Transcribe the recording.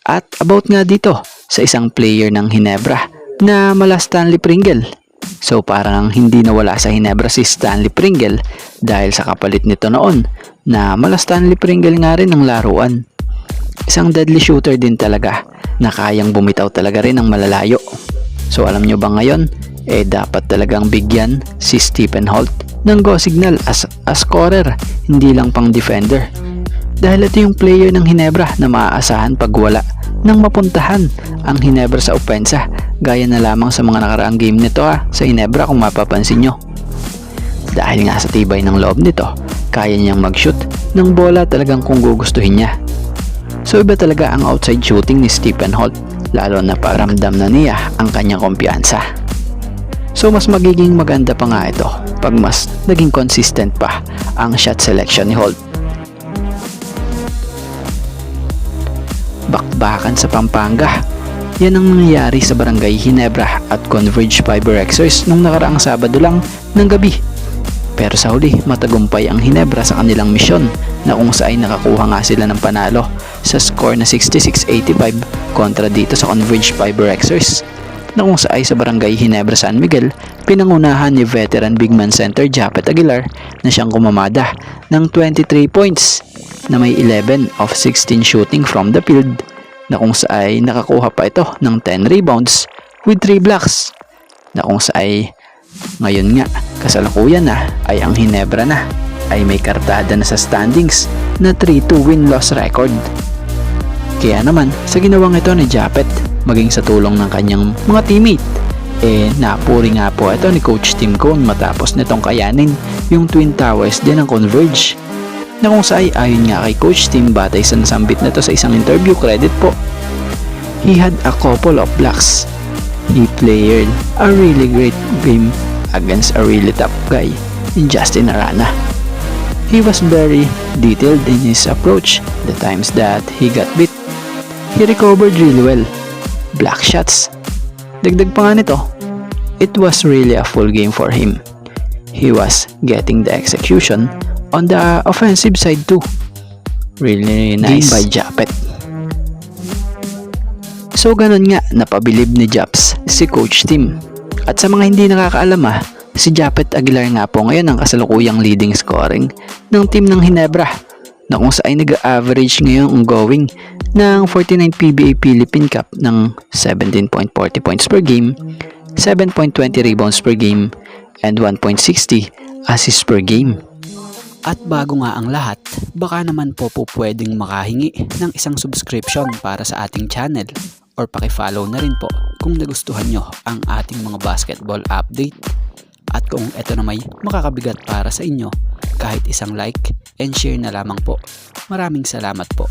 At about nga dito sa isang player ng Ginebra na mala Stanley Pringle. So parang hindi nawala sa Ginebra si Stanley Pringle dahil sa kapalit nito noon na mala Stanley Pringle nga rin ng laruan. Isang deadly shooter din talaga na kayang bumitaw talaga rin ng malalayo. So alam nyo ba ngayon, dapat talagang bigyan si Stephen Holt ng go signal as a scorer, hindi lang pang defender. Dahil ito yung player ng Ginebra na maaasahan pag wala nang mapuntahan ang Ginebra sa opensa, gaya na lamang sa mga nakaraang game nito sa Ginebra kung mapapansin nyo. Dahil nga sa tibay ng loob nito, kaya niyang mag-shoot ng bola talagang kung gugustuhin niya. So iba talaga ang outside shooting ni Stephen Holt, lalo na paramdam na niya ang kanyang kumpiyansa. So mas magiging maganda pa nga ito pag mas naging consistent pa ang shot selection ni Holt. Bakbakan sa Pampanga. Yan ang nangyayari sa Barangay Ginebra at Converge Fiber Rexers nung nakaraang Sabado lang ng gabi. Pero sa huli, matagumpay ang Ginebra sa kanilang misyon na kung saan nakakuha nga sila ng panalo sa score na 66-85 kontra dito sa Converge Fiber Rexers, na kung saan sa Barangay Ginebra San Miguel, pinangunahan ni veteran big man center Japet Aguilar na siyang kumamada ng 23 points na may 11 of 16 shooting from the field, na kung saan nakakuha pa ito ng 10 rebounds with 3 blocks, na kung saan ngayon nga kasalukuyan na ay ang Ginebra na ay may kartada na sa standings na 3-2 win-loss record. Kaya naman sa ginawang ito ni Japet, maging sa tulong ng kanyang mga teammate, napuri nga po ito ni Coach Tim Cone matapos nitong kayanin yung Twin Towers din ng Converge, na kung saan ayon nga kay Coach Tim batay sa nasambit na to sa isang interview, credit po, he had a couple of blocks. He played a really great game against a really tough guy in Justin Arana. He was very detailed in his approach. The times that he got beat, he recovered really well. Block shots. Dagdag pa nga nito, it was really a full game for him. He was getting the execution on the offensive side too. Really nice game by Japet. So ganun nga, napabilib ni Japs si Coach Tim. At sa mga hindi nakakaalam si Japet Aguilar nga po ngayon ang kasalukuyang leading scoring ng team ng Ginebra, na kung saan nag-average ngayon ongoing ng 49 PBA Philippine Cup ng 17.40 points per game, 7.20 rebounds per game, and 1.60 assists per game. At bago nga ang lahat, baka naman po pwedeng makahingi ng isang subscription para sa ating channel, or paki-follow na rin po kung nagustuhan nyo ang ating mga basketball update. At kung ito na may makakabigat para sa inyo, kahit isang like and share na lamang po. Maraming salamat po.